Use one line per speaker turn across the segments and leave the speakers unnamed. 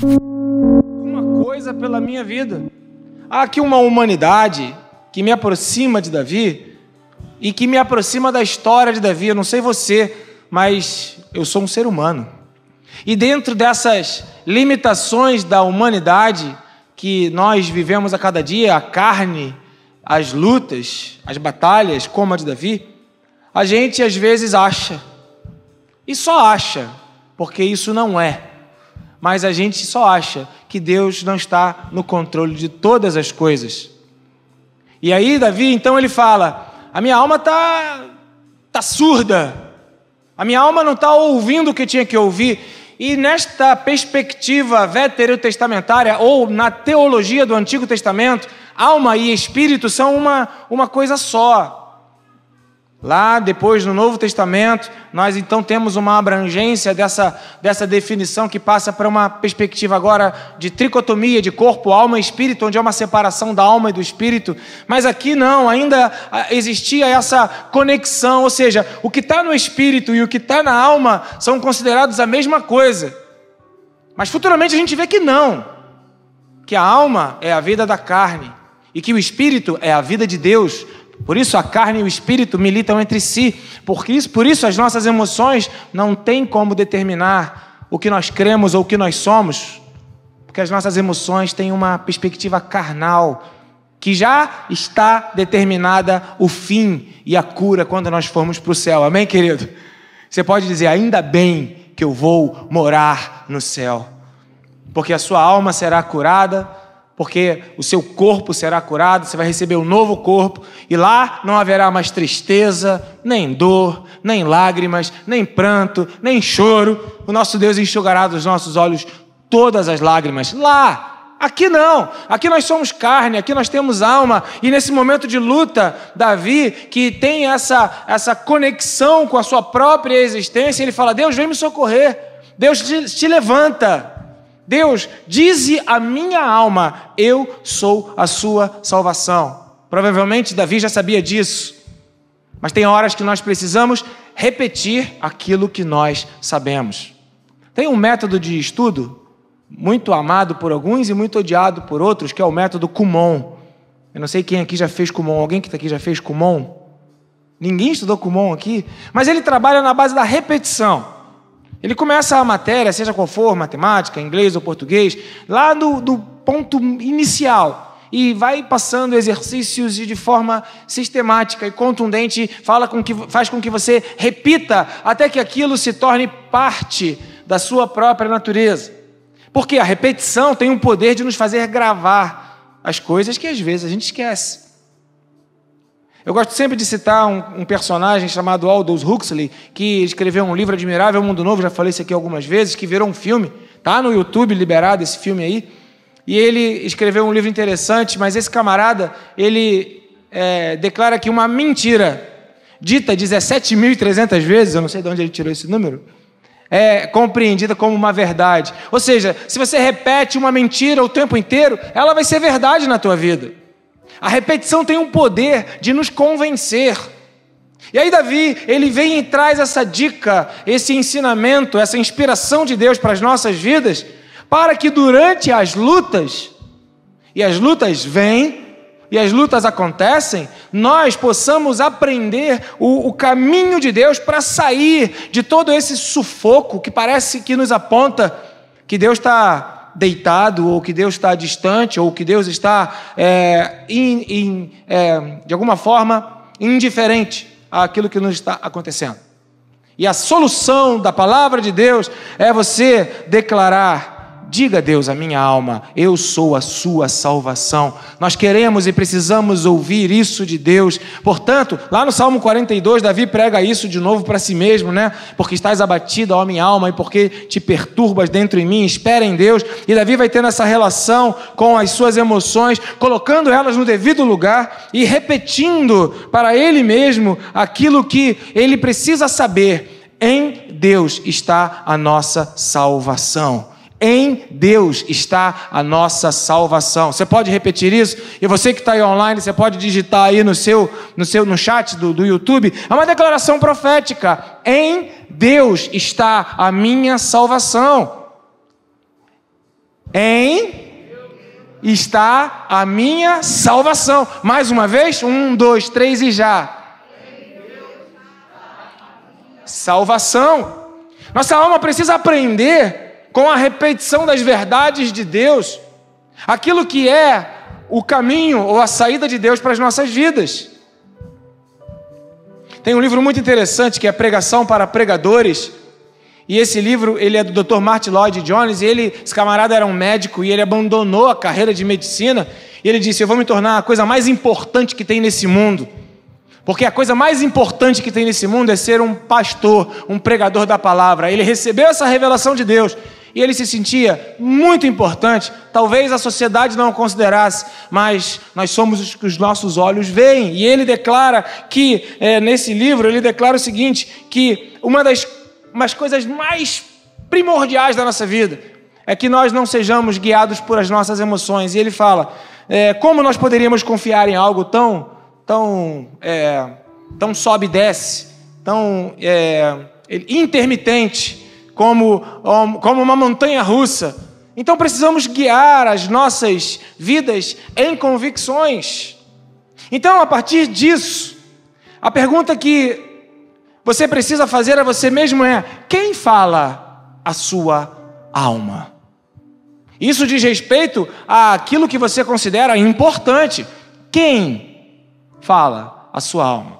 Uma coisa pela minha vida. Há aqui uma humanidade que me aproxima de Davi e que me aproxima da história de Davi. Eu não sei você, mas eu sou um ser humano. E dentro dessas limitações da humanidade que nós vivemos a cada dia, a carne, as lutas, as batalhas, como a de Davi, a gente às vezes acha, e só acha, porque isso não é, mas a gente só acha que Deus não está no controle de todas as coisas. E aí Davi, então ele fala, a minha alma tá surda, a minha alma não está ouvindo o que tinha que ouvir. E nesta perspectiva veterotestamentária, ou na teologia do Antigo Testamento, alma e espírito são uma coisa só. Lá depois no Novo Testamento, nós então temos uma abrangência dessa definição que passa para uma perspectiva agora de tricotomia, de corpo, alma e espírito, onde há uma separação da alma e do espírito. Mas aqui não, ainda existia essa conexão, ou seja, o que está no espírito e o que está na alma são considerados a mesma coisa. Mas futuramente a gente vê que não, que a alma é a vida da carne e que o espírito é a vida de Deus. Por isso a carne e o espírito militam entre si. Por isso as nossas emoções não têm como determinar o que nós cremos ou o que nós somos. Porque as nossas emoções têm uma perspectiva carnal, que já está determinada o fim e a cura quando nós formos para o céu. Amém, querido? Você pode dizer, ainda bem que eu vou morar no céu. Porque a sua alma será curada, porque o seu corpo será curado, você vai receber um novo corpo, e lá não haverá mais tristeza, nem dor, nem lágrimas, nem pranto, nem choro. O nosso Deus enxugará dos nossos olhos todas as lágrimas. Lá, aqui não, aqui nós somos carne, aqui nós temos alma, e nesse momento de luta, Davi, que tem essa conexão com a sua própria existência, ele fala, Deus vem me socorrer, Deus te levanta. Deus, dize a minha alma, eu sou a sua salvação. Provavelmente Davi já sabia disso, mas tem horas que nós precisamos repetir aquilo que nós sabemos. Tem um método de estudo muito amado por alguns e muito odiado por outros, que é o método Kumon. Eu não sei quem aqui já fez Kumon. Alguém que está aqui já fez Kumon? Ninguém estudou Kumon aqui, mas ele trabalha na base da repetição. Ele começa a matéria, seja qual for, matemática, inglês ou português, lá do ponto inicial, e vai passando exercícios de forma sistemática e contundente, faz com que você repita até que aquilo se torne parte da sua própria natureza. Porque a repetição tem o poder de nos fazer gravar as coisas que às vezes a gente esquece. Eu gosto sempre de citar um personagem chamado Aldous Huxley, que escreveu um livro admirável, O Mundo Novo, já falei isso aqui algumas vezes, que virou um filme, tá no YouTube liberado esse filme aí, e ele escreveu um livro interessante, mas esse camarada, ele declara que uma mentira dita 17.300 vezes, eu não sei de onde ele tirou esse número, é compreendida como uma verdade. Ou seja, se você repete uma mentira o tempo inteiro, ela vai ser verdade na tua vida. A repetição tem um poder de nos convencer. E aí Davi, ele vem e traz essa dica, esse ensinamento, essa inspiração de Deus para as nossas vidas, para que durante as lutas, e as lutas vêm, e as lutas acontecem, nós possamos aprender o caminho de Deus para sair de todo esse sufoco que parece que nos aponta que Deus está deitado, ou que Deus está distante, ou que Deus está, de alguma forma, indiferente àquilo que nos está acontecendo. E a solução da palavra de Deus é você declarar, diga a Deus, a minha alma, eu sou a sua salvação. Nós queremos e precisamos ouvir isso de Deus. Portanto, lá no Salmo 42, Davi prega isso de novo para si mesmo, né? Porque estás abatida, ó minha alma, e porque te perturbas dentro em mim, espera em Deus. E Davi vai tendo essa relação com as suas emoções, colocando elas no devido lugar e repetindo para ele mesmo aquilo que ele precisa saber. Em Deus está a nossa salvação. Em Deus está a nossa salvação. Você pode repetir isso? E você que está aí online, você pode digitar aí no chat do YouTube. É uma declaração profética. Em Deus está a minha salvação. Em está a minha salvação. Mais uma vez, 1, 2, 3 e já. Salvação. Nossa alma precisa aprender com a repetição das verdades de Deus, aquilo que é o caminho ou a saída de Deus para as nossas vidas. Tem um livro muito interessante que é Pregação para Pregadores, e esse livro ele é do Dr. Martin Lloyd Jones, e esse camarada era um médico e ele abandonou a carreira de medicina, e ele disse: eu vou me tornar a coisa mais importante que tem nesse mundo, porque a coisa mais importante que tem nesse mundo é ser um pastor, um pregador da palavra. Ele recebeu essa revelação de Deus, e ele se sentia muito importante. Talvez a sociedade não o considerasse, mas nós somos os que os nossos olhos veem. E ele declara que, nesse livro, ele declara o seguinte, que uma das coisas mais primordiais da nossa vida é que nós não sejamos guiados por as nossas emoções. E ele fala, como nós poderíamos confiar em algo tão sobe e desce, tão intermitente, como uma montanha russa. Então precisamos guiar as nossas vidas em convicções. Então, a partir disso, a pergunta que você precisa fazer a você mesmo é: quem fala a sua alma? Isso diz respeito àquilo que você considera importante. Quem fala a sua alma?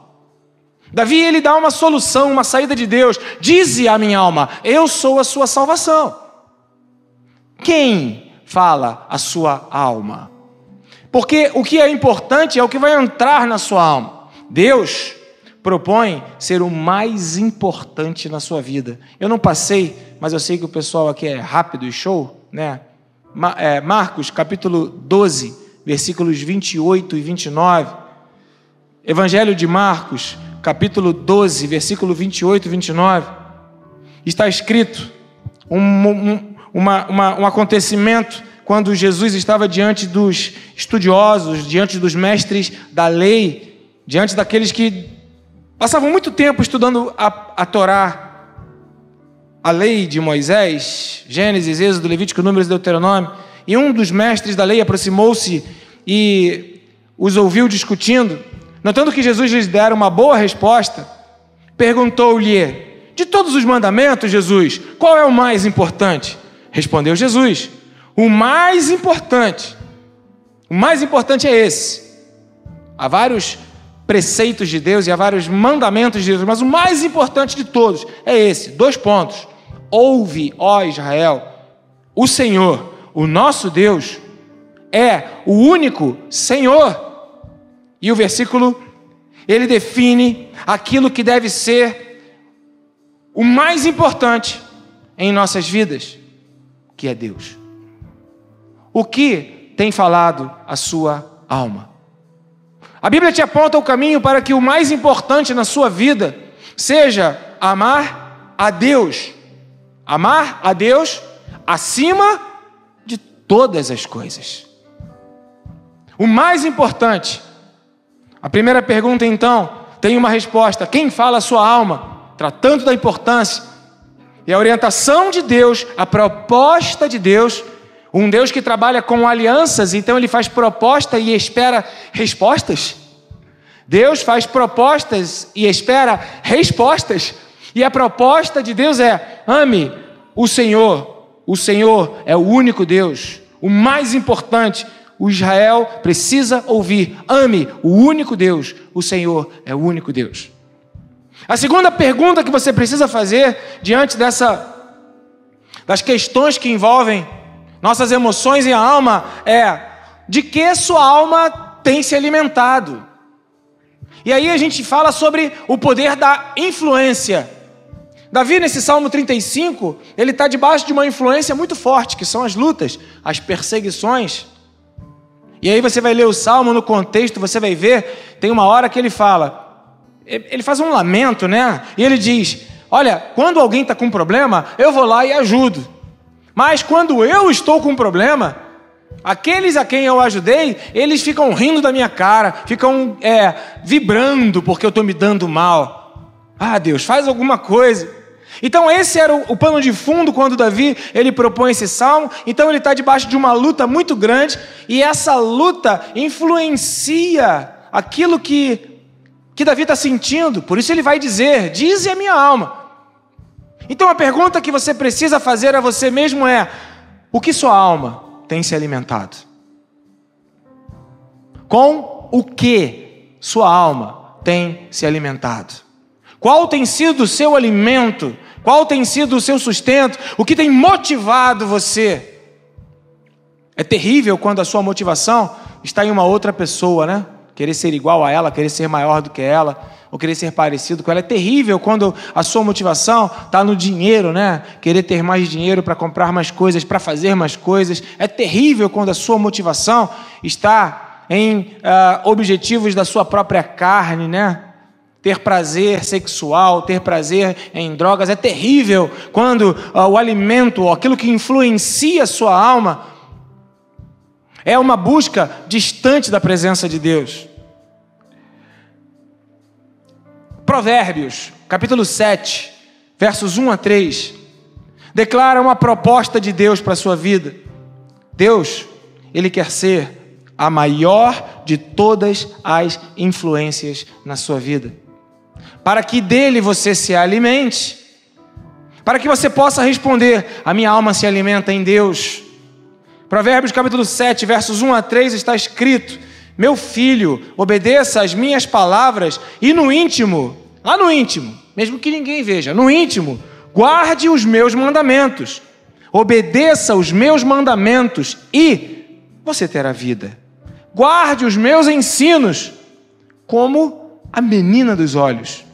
Davi, ele dá uma solução, uma saída de Deus. Dize a minha alma: eu sou a sua salvação. Quem fala a sua alma? Porque o que é importante é o que vai entrar na sua alma. Deus propõe ser o mais importante na sua vida. Eu não passei, mas eu sei que o pessoal aqui é rápido e show, né? Marcos, capítulo 12, versículos 28 e 29. Evangelho de Marcos, capítulo 12, versículo 28 e 29, está escrito um acontecimento quando Jesus estava diante dos estudiosos, diante dos mestres da lei, diante daqueles que passavam muito tempo estudando a Torá, a lei de Moisés, Gênesis, Êxodo, Levítico, Números e Deuteronômio, e um dos mestres da lei aproximou-se e os ouviu discutindo. Notando que Jesus lhes dera uma boa resposta, perguntou-lhe: de todos os mandamentos, Jesus, qual é o mais importante? Respondeu Jesus: o mais importante é esse. Há vários preceitos de Deus e há vários mandamentos de Deus, mas o mais importante de todos é esse. 2 pontos. Ouve, ó Israel, o Senhor, o nosso Deus, é o único Senhor. E o versículo, ele define aquilo que deve ser o mais importante em nossas vidas, que é Deus. O que tem falado a sua alma? A Bíblia te aponta o caminho para que o mais importante na sua vida seja amar a Deus. Amar a Deus acima de todas as coisas. O mais importante. A primeira pergunta, então, tem uma resposta: quem fala a sua alma? Tratando da importância e a orientação de Deus, a proposta de Deus, um Deus que trabalha com alianças, então ele faz proposta e espera respostas. Deus faz propostas e espera respostas, e a proposta de Deus é: ame o Senhor. O Senhor é o único Deus, o mais importante. O Israel precisa ouvir: ame o único Deus, o Senhor é o único Deus. A segunda pergunta que você precisa fazer diante das questões que envolvem nossas emoções e a alma é: de que sua alma tem se alimentado? E aí a gente fala sobre o poder da influência. Davi, nesse Salmo 35, ele está debaixo de uma influência muito forte, que são as lutas, as perseguições. E aí você vai ler o Salmo no contexto, você vai ver, tem uma hora que ele fala, ele faz um lamento, né? E ele diz: olha, quando alguém está com um problema, eu vou lá e ajudo. Mas quando eu estou com um problema, aqueles a quem eu ajudei, eles ficam rindo da minha cara, ficam vibrando porque eu estou me dando mal. Ah, Deus, faz alguma coisa. Então esse era o pano de fundo quando Davi ele propõe esse salmo. Então ele está debaixo de uma luta muito grande, e essa luta influencia aquilo que Davi está sentindo. Por isso ele vai dizer: dize a minha alma. Então a pergunta que você precisa fazer a você mesmo é: o que sua alma tem se alimentado? Com o que sua alma tem se alimentado? Qual tem sido o seu alimento? Qual tem sido o seu sustento? O que tem motivado você? É terrível quando a sua motivação está em uma outra pessoa, né? Querer ser igual a ela, querer ser maior do que ela, ou querer ser parecido com ela. É terrível quando a sua motivação está no dinheiro, né? Querer ter mais dinheiro para comprar mais coisas, para fazer mais coisas. É terrível quando a sua motivação está em objetivos da sua própria carne, né? Ter prazer sexual, ter prazer em drogas. É terrível quando o alimento, ou aquilo que influencia a sua alma, é uma busca distante da presença de Deus. Provérbios, capítulo 7, versos 1 a 3, declara uma proposta de Deus para a sua vida. Deus, Ele quer ser a maior de todas as influências na sua vida, para que dele você se alimente, para que você possa responder: a minha alma se alimenta em Deus. Provérbios capítulo 7, versos 1 a 3 está escrito: meu filho, obedeça às minhas palavras, e no íntimo, lá no íntimo, mesmo que ninguém veja, no íntimo, guarde os meus mandamentos, obedeça os meus mandamentos, e você terá vida. Guarde os meus ensinos como a menina dos olhos.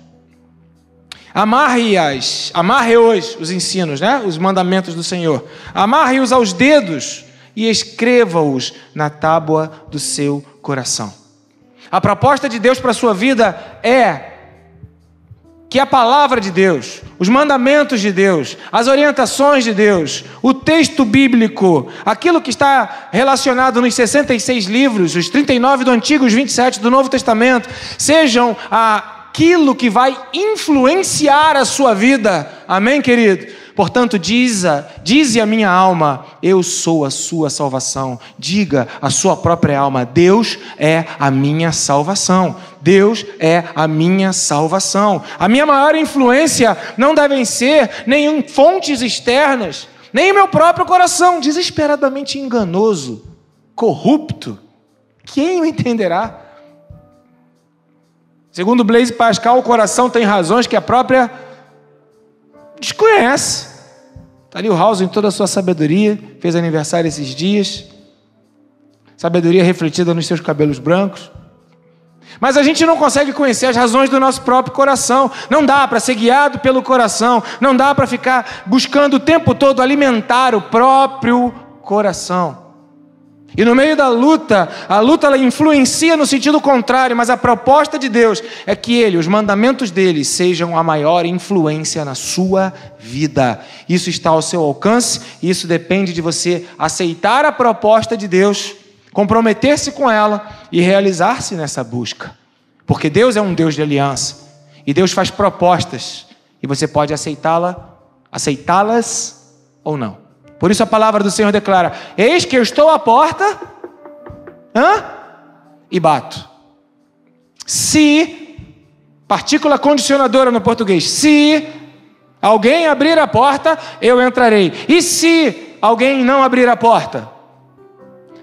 Amarre-os, os ensinos, né? Os mandamentos do Senhor. Amarre-os aos dedos e escreva-os na tábua do seu coração. A proposta de Deus para a sua vida é que a palavra de Deus, os mandamentos de Deus, as orientações de Deus, o texto bíblico, aquilo que está relacionado nos 66 livros, os 39 do Antigo, os 27 do Novo Testamento, sejam aquilo que vai influenciar a sua vida. Amém, querido? Portanto, dize a minha alma: eu sou a sua salvação. Diga à sua própria alma: Deus é a minha salvação. Deus é a minha salvação. A minha maior influência não devem ser nem fontes externas, nem o meu próprio coração, desesperadamente enganoso, corrupto. Quem o entenderá? Segundo Blaise Pascal, o coração tem razões que a própria desconhece. Está ali o House em toda a sua sabedoria, fez aniversário esses dias, sabedoria refletida nos seus cabelos brancos. Mas a gente não consegue conhecer as razões do nosso próprio coração. Não dá para ser guiado pelo coração, não dá para ficar buscando o tempo todo alimentar o próprio coração. E no meio da luta, a luta ela influencia no sentido contrário, mas a proposta de Deus é que os mandamentos dele sejam a maior influência na sua vida. Isso está ao seu alcance, e isso depende de você aceitar a proposta de Deus, comprometer-se com ela e realizar-se nessa busca. Porque Deus é um Deus de aliança, e Deus faz propostas, e você pode aceitá-las ou não. Por isso a palavra do Senhor declara: eis que eu estou à porta e bato. Se, partícula condicionadora no português, se alguém abrir a porta, eu entrarei. E se alguém não abrir a porta,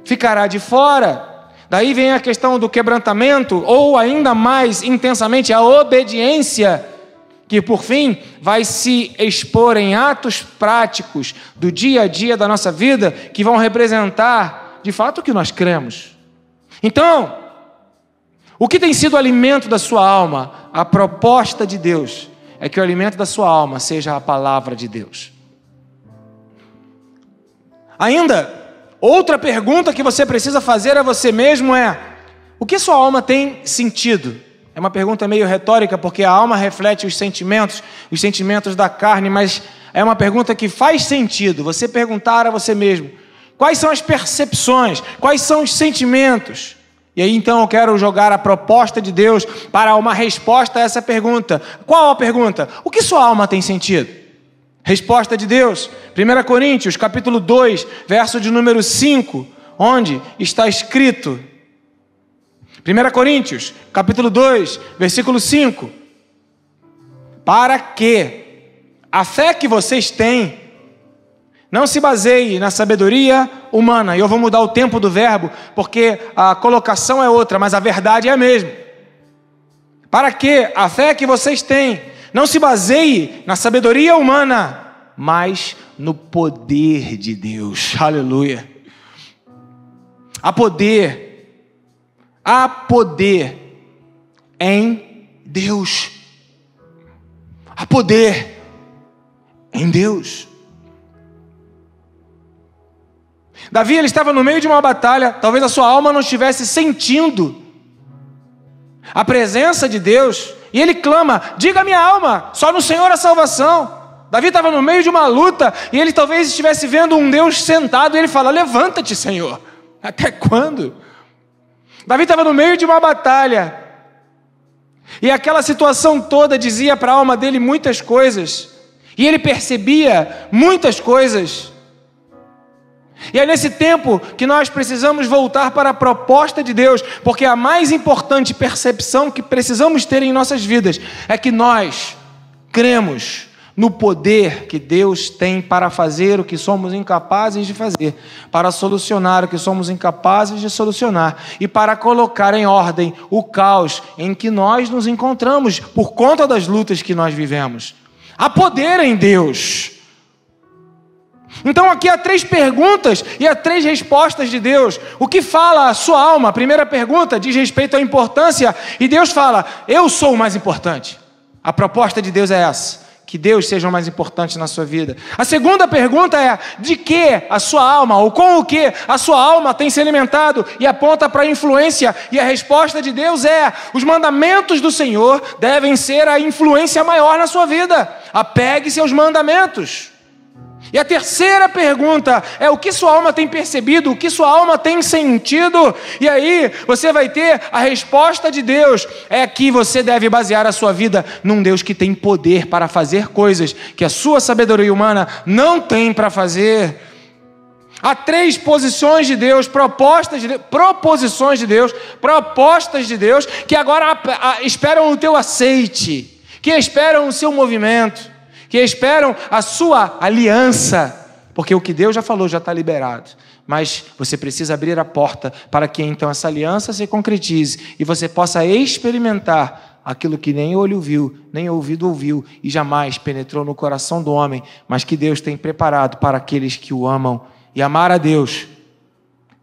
ficará de fora. Daí vem a questão do quebrantamento, ou ainda mais intensamente a obediência, que por fim vai se expor em atos práticos do dia a dia da nossa vida, que vão representar de fato o que nós cremos. Então, o que tem sido o alimento da sua alma? A proposta de Deus é que o alimento da sua alma seja a palavra de Deus. Ainda, outra pergunta que você precisa fazer a você mesmo é: o que sua alma tem sentido? É uma pergunta meio retórica, porque a alma reflete os sentimentos da carne, mas é uma pergunta que faz sentido. Você perguntar a você mesmo, quais são as percepções, quais são os sentimentos? E aí então eu quero jogar a proposta de Deus para uma resposta a essa pergunta. Qual a pergunta? O que sua alma tem sentido? Resposta de Deus, 1 Coríntios, capítulo 2, verso de número 5, onde está escrito, 1 Coríntios, capítulo 2, versículo 5, para que a fé que vocês têm não se baseie na sabedoria humana. E eu vou mudar o tempo do verbo, porque a colocação é outra, mas a verdade é a mesma. Para que a fé que vocês têm não se baseie na sabedoria humana, mas no poder de Deus. Aleluia. Há poder em Deus. Há poder em Deus. Davi, ele estava no meio de uma batalha, talvez a sua alma não estivesse sentindo a presença de Deus, e ele clama, diga minha alma, só no Senhor a salvação. Davi estava no meio de uma luta, e ele talvez estivesse vendo um Deus sentado, e ele fala, levanta-te, Senhor. Até quando? Davi estava no meio de uma batalha, e aquela situação toda dizia para a alma dele muitas coisas, e ele percebia muitas coisas. E é nesse tempo que nós precisamos voltar para a proposta de Deus, porque a mais importante percepção que precisamos ter em nossas vidas é que nós cremos no poder que Deus tem para fazer o que somos incapazes de fazer, para solucionar o que somos incapazes de solucionar e para colocar em ordem o caos em que nós nos encontramos por conta das lutas que nós vivemos. Há poder em Deus. Então aqui há 3 perguntas e há 3 respostas de Deus. O que fala a sua alma? A primeira pergunta diz respeito à importância, e Deus fala, eu sou o mais importante. A proposta de Deus é essa, que Deus seja o mais importante na sua vida. A segunda pergunta é, de que a sua alma, ou com o que a sua alma tem se alimentado, e aponta para a influência, e a resposta de Deus é, os mandamentos do Senhor devem ser a influência maior na sua vida. Apegue-se aos mandamentos. E a terceira pergunta é o que sua alma tem percebido, o que sua alma tem sentido. E aí você vai ter a resposta de Deus, é que você deve basear a sua vida num Deus que tem poder para fazer coisas que a sua sabedoria humana não tem para fazer. Há 3 posições de Deus, proposições de Deus, que agora esperam o teu aceite, que esperam o seu movimento, que esperam a sua aliança, porque o que Deus já falou já está liberado, mas você precisa abrir a porta para que então essa aliança se concretize e você possa experimentar aquilo que nem olho viu, nem ouvido ouviu e jamais penetrou no coração do homem, mas que Deus tem preparado para aqueles que o amam. E amar a Deus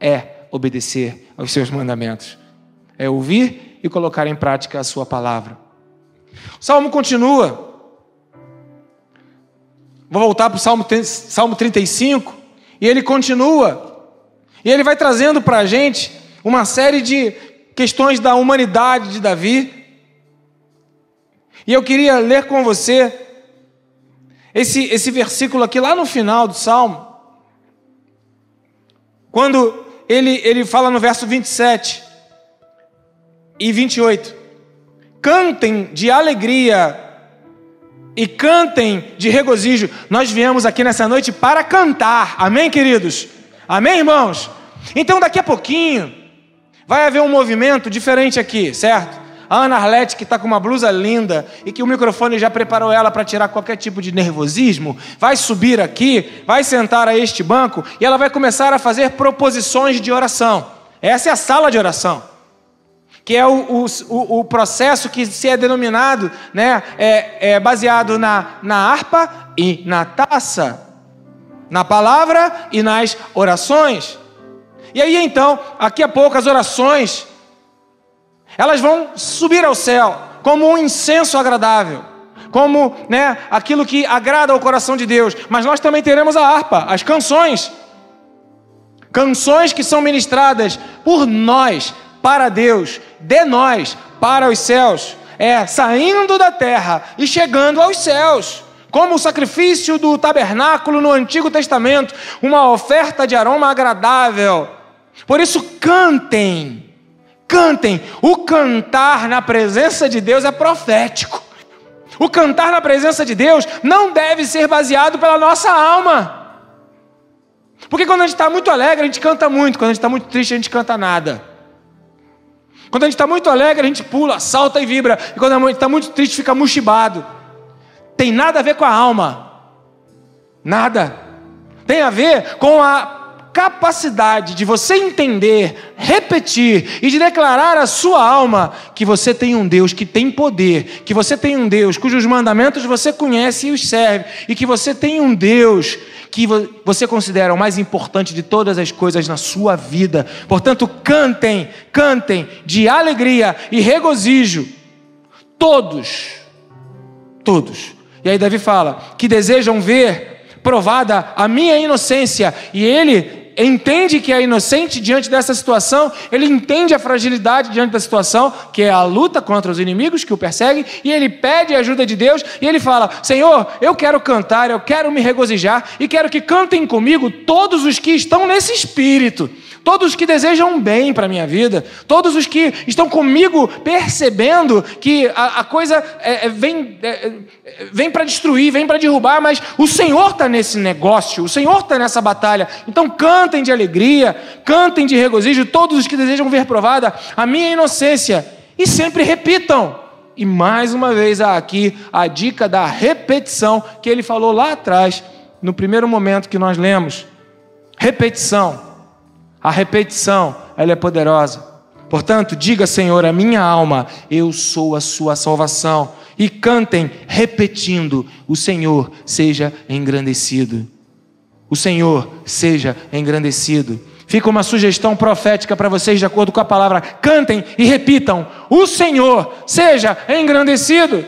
é obedecer aos seus mandamentos, é ouvir e colocar em prática a sua palavra. O Salmo continua. Vou voltar para o Salmo 35, e ele continua, e ele vai trazendo para a gente uma série de questões da humanidade de Davi, e eu queria ler com você esse versículo aqui, lá no final do Salmo, quando ele fala no verso 27 e 28, cantem de alegria e cantem de regozijo. Nós viemos aqui nessa noite para cantar, amém, queridos? Amém, irmãos? Então daqui a pouquinho vai haver um movimento diferente aqui, certo? A Ana Arlete, que está com uma blusa linda e que o microfone já preparou ela para tirar qualquer tipo de nervosismo, vai subir aqui, vai sentar a este banco e ela vai começar a fazer proposições de oração. Essa é a sala de oração, que é o processo que se é denominado, né, baseado na harpa e na taça, na palavra e nas orações. E aí então, daqui a pouco as orações, elas vão subir ao céu como um incenso agradável, como, né, aquilo que agrada ao coração de Deus. Mas nós também teremos a harpa, as canções que são ministradas por nós, para Deus, de nós, para os céus, é saindo da terra e chegando aos céus. Como o sacrifício do tabernáculo no Antigo Testamento, uma oferta de aroma agradável. Por isso, cantem, cantem. O cantar na presença de Deus é profético. O cantar na presença de Deus não deve ser baseado pela nossa alma. Porque quando a gente está muito alegre, a gente canta muito. Quando a gente está muito triste, a gente canta nada. Quando a gente está muito alegre, a gente pula, salta e vibra. E quando a gente está muito triste, fica mochibado. Tem nada a ver com a alma. Nada. Tem a ver com a capacidade de você entender, repetir e de declarar à sua alma que você tem um Deus que tem poder, que você tem um Deus cujos mandamentos você conhece e os serve, e que você tem um Deus que você considera o mais importante de todas as coisas na sua vida. Portanto, cantem, cantem de alegria e regozijo, todos. E aí Davi fala que desejam ver provada a minha inocência, e ele entende que é inocente diante dessa situação, ele entende a fragilidade diante da situação, que é a luta contra os inimigos que o perseguem, e ele pede a ajuda de Deus, e ele fala: Senhor, eu quero cantar, eu quero me regozijar, e quero que cantem comigo todos os que estão nesse espírito, todos os que desejam bem para a minha vida, todos os que estão comigo percebendo que a coisa vem para destruir, vem para derrubar, mas o Senhor está nesse negócio, o Senhor está nessa batalha. Então cantem de alegria, cantem de regozijo todos os que desejam ver provada a minha inocência, e sempre repitam. E mais uma vez há aqui a dica da repetição que ele falou lá atrás, no primeiro momento que nós lemos. Repetição. A repetição, ela é poderosa. Portanto, diga: Senhor, a minha alma, eu sou a sua salvação. E cantem repetindo: o Senhor seja engrandecido. O Senhor seja engrandecido. Fica uma sugestão profética para vocês, de acordo com a palavra. Cantem e repitam: o Senhor seja engrandecido.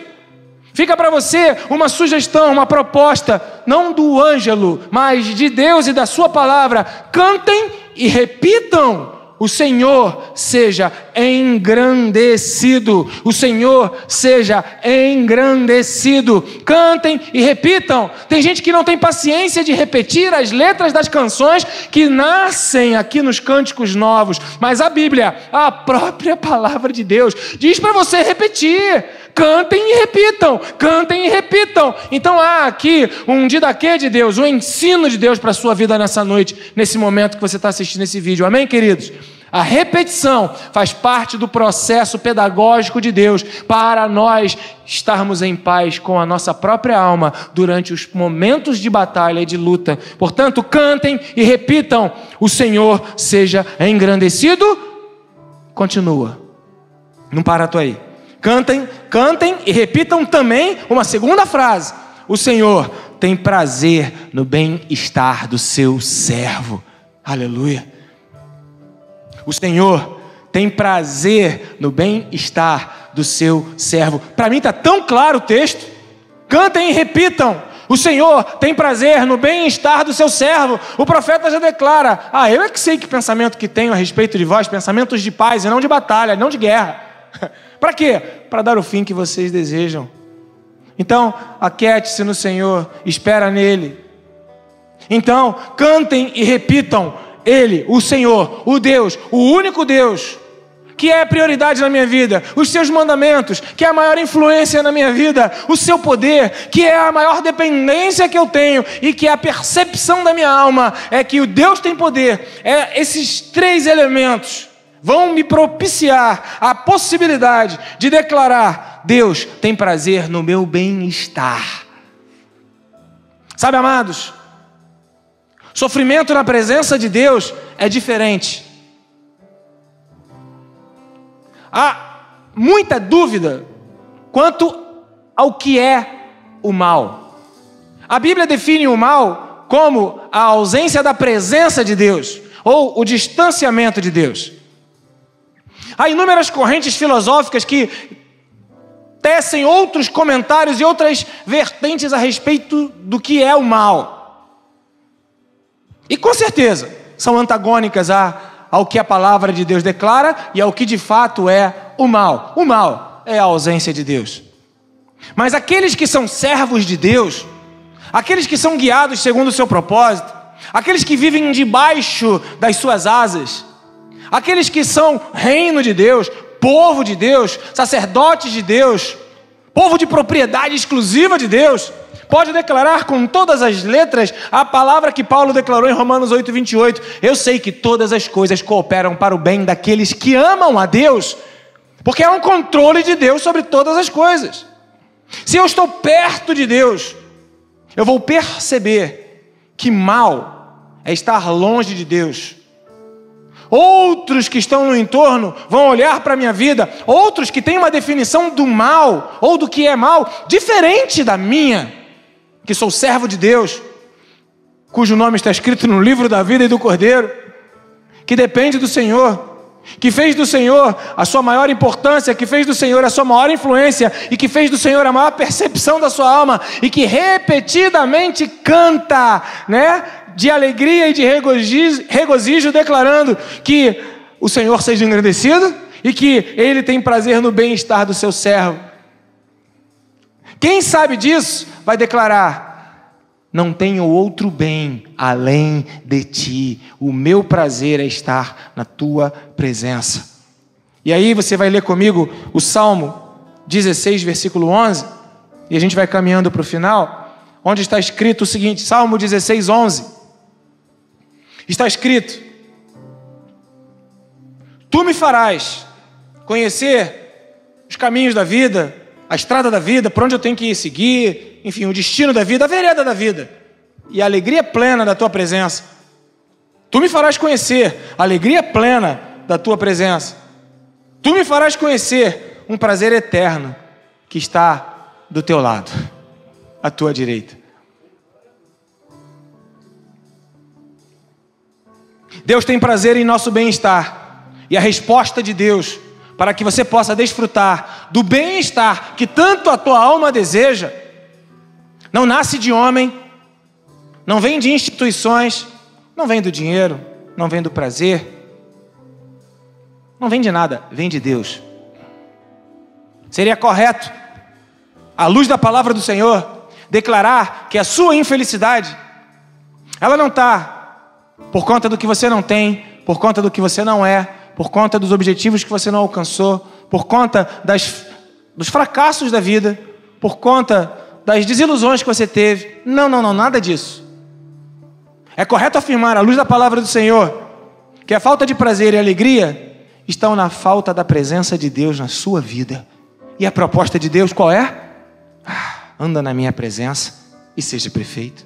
Fica para você uma sugestão, uma proposta, não do Ângelo, mas de Deus e da sua palavra. Cantem e repitam: o Senhor seja engrandecido. O Senhor seja engrandecido. Cantem e repitam. Tem gente que não tem paciência de repetir as letras das canções que nascem aqui nos cânticos novos, mas a Bíblia, a própria palavra de Deus, diz para você repetir. Cantem e repitam, cantem e repitam. Então há aqui um didaquê de Deus, um ensino de Deus para a sua vida nessa noite, nesse momento que você está assistindo esse vídeo. Amém, queridos? A repetição faz parte do processo pedagógico de Deus para nós estarmos em paz com a nossa própria alma durante os momentos de batalha e de luta. Portanto, cantem e repitam: o Senhor seja engrandecido. Continua. Não para tu aí. Cantem, cantem e repitam também uma segunda frase: o Senhor tem prazer no bem-estar do seu servo. Aleluia. O Senhor tem prazer no bem-estar do seu servo. Para mim está tão claro o texto. Cantem e repitam: o Senhor tem prazer no bem-estar do seu servo. O profeta já declara: eu é que sei que pensamento que tenho a respeito de vós, pensamentos de paz e não de batalha, não de guerra. Para quê? Para dar o fim que vocês desejam. Então, aquiete-se no Senhor, espera nele. Então, cantem e repitam: Ele, o Senhor, o Deus, o único Deus, que é a prioridade na minha vida, os seus mandamentos, que é a maior influência na minha vida, o seu poder, que é a maior dependência que eu tenho, e que é a percepção da minha alma, é que o Deus tem poder. Esses três elementos vão me propiciar a possibilidade de declarar: Deus tem prazer no meu bem-estar. Sabe, amados, sofrimento na presença de Deus é diferente. Há muita dúvida quanto ao que é o mal. A Bíblia define o mal como a ausência da presença de Deus, ou o distanciamento de Deus. Há inúmeras correntes filosóficas que tecem outros comentários e outras vertentes a respeito do que é o mal. E com certeza são antagônicas ao que a palavra de Deus declara e ao que de fato é o mal. O mal é a ausência de Deus. Mas aqueles que são servos de Deus, aqueles que são guiados segundo o seu propósito, aqueles que vivem debaixo das suas asas, aqueles que são reino de Deus, povo de Deus, sacerdotes de Deus, povo de propriedade exclusiva de Deus, pode declarar com todas as letras a palavra que Paulo declarou em Romanos 8:28. Eu sei que todas as coisas cooperam para o bem daqueles que amam a Deus, porque há um controle de Deus sobre todas as coisas. Se eu estou perto de Deus, eu vou perceber que mal é estar longe de Deus. Outros que estão no entorno vão olhar para a minha vida, outros que têm uma definição do mal, ou do que é mal, diferente da minha, que sou servo de Deus, cujo nome está escrito no livro da vida e do Cordeiro, que depende do Senhor, que fez do Senhor a sua maior importância, que fez do Senhor a sua maior influência, e que fez do Senhor a maior percepção da sua alma, e que repetidamente canta, de alegria e de regozijo, declarando que o Senhor seja engrandecido e que Ele tem prazer no bem-estar do seu servo. Quem sabe disso vai declarar: não tenho outro bem além de ti, o meu prazer é estar na tua presença. E aí você vai ler comigo o Salmo 16, versículo 11, e a gente vai caminhando para o final, onde está escrito o seguinte, Salmo 16, 11. Está escrito: tu me farás conhecer os caminhos da vida, a estrada da vida, por onde eu tenho que seguir, enfim, o destino da vida, a vereda da vida, e a alegria plena da tua presença. Tu me farás conhecer a alegria plena da tua presença. Tu me farás conhecer um prazer eterno que está do teu lado, à tua direita. Deus tem prazer em nosso bem-estar, e a resposta de Deus para que você possa desfrutar do bem-estar que tanto a tua alma deseja, não nasce de homem, não vem de instituições, não vem do dinheiro, não vem do prazer, não vem de nada, vem de Deus. Seria correto, à luz da palavra do Senhor, declarar que a sua infelicidade, ela não está por conta do que você não tem, por conta do que você não é, por conta dos objetivos que você não alcançou, por conta dos fracassos da vida, por conta das desilusões que você teve. Não, nada disso. É correto afirmar, à luz da palavra do Senhor, que a falta de prazer e alegria estão na falta da presença de Deus na sua vida. E a proposta de Deus qual é? Anda na minha presença e seja perfeito.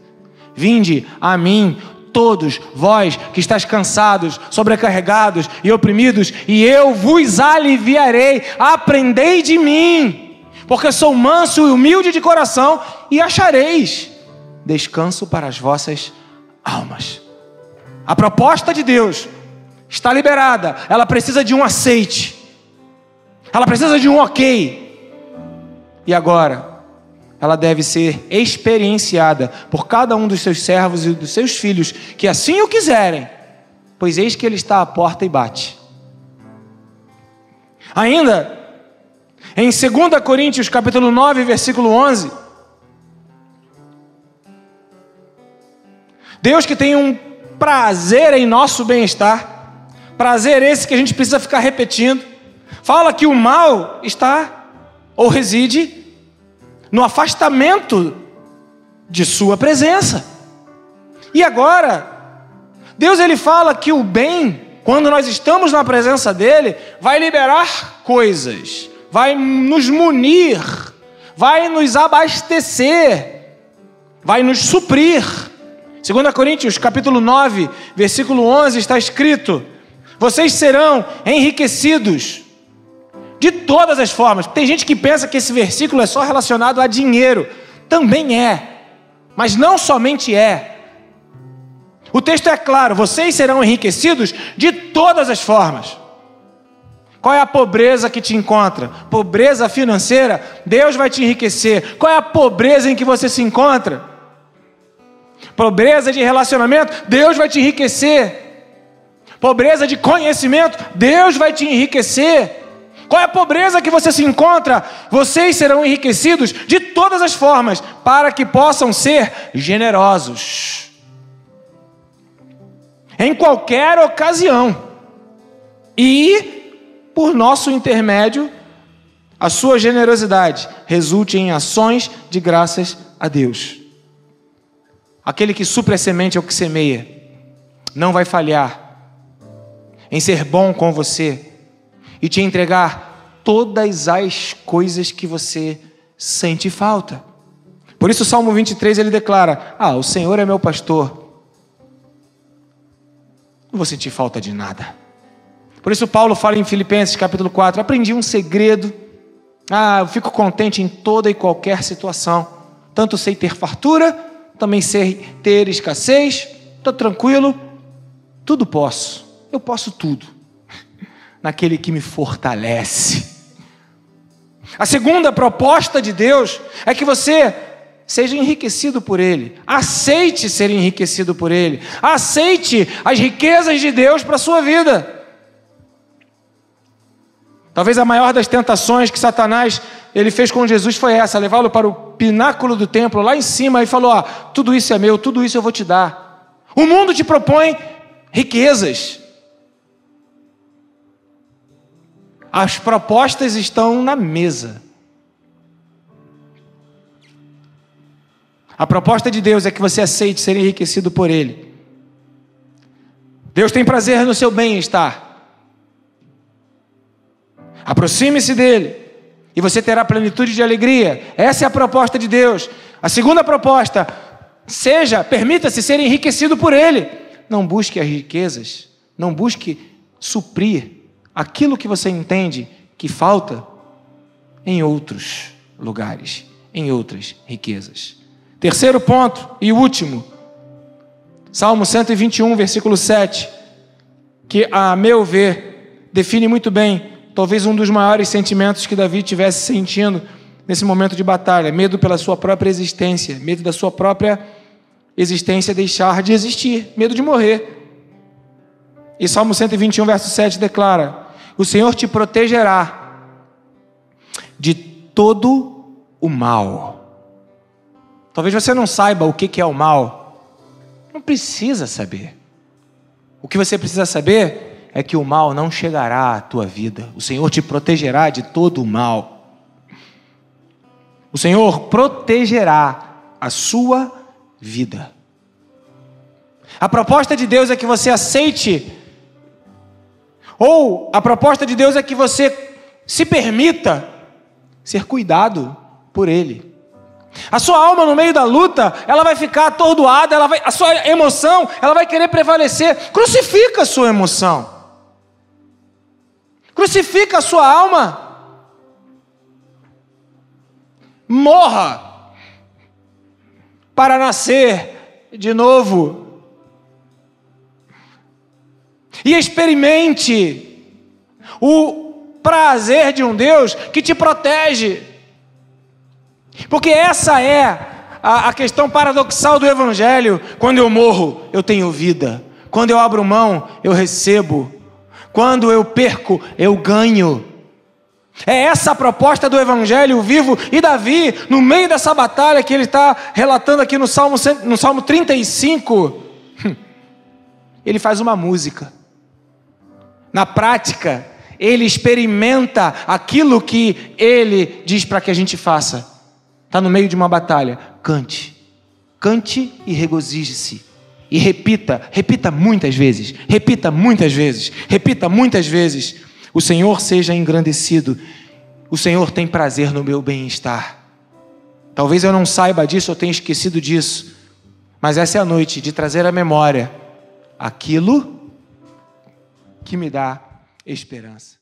Vinde a mim, todos vós que estáis cansados, sobrecarregados e oprimidos, e eu vos aliviarei. Aprendei de mim, porque sou manso e humilde de coração, e achareis descanso para as vossas almas. A proposta de Deus está liberada, ela precisa de um aceite, ela precisa de um ok, e agora ela deve ser experienciada por cada um dos seus servos e dos seus filhos, que assim o quiserem, pois eis que Ele está à porta e bate. Ainda, em 2 Coríntios, capítulo 9, versículo 11, Deus que tem um prazer em nosso bem-estar, prazer esse que a gente precisa ficar repetindo, fala que o mal está ou reside no afastamento de sua presença. E agora, Deus ele fala que o bem, quando nós estamos na presença dele, vai liberar coisas, vai nos munir, vai nos abastecer, vai nos suprir. 2 Coríntios capítulo 9, versículo 11 está escrito: vocês serão enriquecidos de todas as formas. Tem gente que pensa que esse versículo é só relacionado a dinheiro. Também é, mas não somente é. O texto é claro: vocês serão enriquecidos de todas as formas. Qual é a pobreza que te encontra? Pobreza financeira? Deus vai te enriquecer. Qual é a pobreza em que você se encontra? Pobreza de relacionamento? Deus vai te enriquecer. pobreza de conhecimento, Deus vai te enriquecer. Qual é a pobreza que você se encontra? Vocês serão enriquecidos de todas as formas, para que possam ser generosos. Em qualquer ocasião. E, por nosso intermédio, a sua generosidade resulte em ações de graças a Deus. Aquele que supre a semente ao que semeia, não vai falhar em ser bom com você e te entregar todas as coisas que você sente falta. Por isso o Salmo 23 ele declara: o Senhor é meu pastor, não vou sentir falta de nada. Por isso Paulo fala em Filipenses capítulo 4, aprendi um segredo, eu fico contente em toda e qualquer situação, tanto sei ter fartura, também sei ter escassez, estou tranquilo, tudo posso, eu posso tudo naquele que me fortalece. A segunda proposta de Deus é que você seja enriquecido por Ele. Aceite ser enriquecido por Ele. Aceite as riquezas de Deus para a sua vida. Talvez a maior das tentações que Satanás ele fez com Jesus foi essa, levá-lo para o pináculo do templo, lá em cima, e falou: tudo isso é meu, tudo isso eu vou te dar. O mundo te propõe riquezas. As propostas estão na mesa. A proposta de Deus é que você aceite ser enriquecido por Ele. Deus tem prazer no seu bem-estar. Aproxime-se dEle e você terá plenitude de alegria. Essa é a proposta de Deus. A segunda proposta: permita-se ser enriquecido por Ele. Não busque as riquezas, não busque suprir aquilo que você entende que falta em outros lugares, em outras riquezas. Terceiro ponto e último, Salmo 121, versículo 7, que, a meu ver, define muito bem, talvez um dos maiores sentimentos que Davi estivesse sentindo nesse momento de batalha: medo pela sua própria existência, medo da sua própria existência deixar de existir, medo de morrer. E Salmo 121, verso 7 declara: o Senhor te protegerá de todo o mal. Talvez você não saiba o que é o mal. Não precisa saber. O que você precisa saber é que o mal não chegará à tua vida. O Senhor te protegerá de todo o mal. O Senhor protegerá a sua vida. A proposta de Deus é que você aceite, ou a proposta de Deus é que você se permita ser cuidado por Ele. A sua alma no meio da luta, ela vai ficar atordoada, a sua emoção, ela vai querer prevalecer. Crucifica a sua emoção. Crucifica a sua alma. Morra para nascer de novo. E experimente o prazer de um Deus que te protege. Porque essa é a questão paradoxal do Evangelho. Quando eu morro, eu tenho vida. Quando eu abro mão, eu recebo. Quando eu perco, eu ganho. É essa a proposta do Evangelho vivo. E Davi, no meio dessa batalha que ele está relatando aqui no Salmo 35, ele faz uma música. Na prática, ele experimenta aquilo que ele diz para que a gente faça. Está no meio de uma batalha. Cante. Cante e regozije-se. E repita muitas vezes. Repita muitas vezes. Repita muitas vezes. O Senhor seja engrandecido. O Senhor tem prazer no meu bem-estar. Talvez eu não saiba disso, eu tenha esquecido disso. Mas essa é a noite de trazer à memória aquilo que me dá esperança.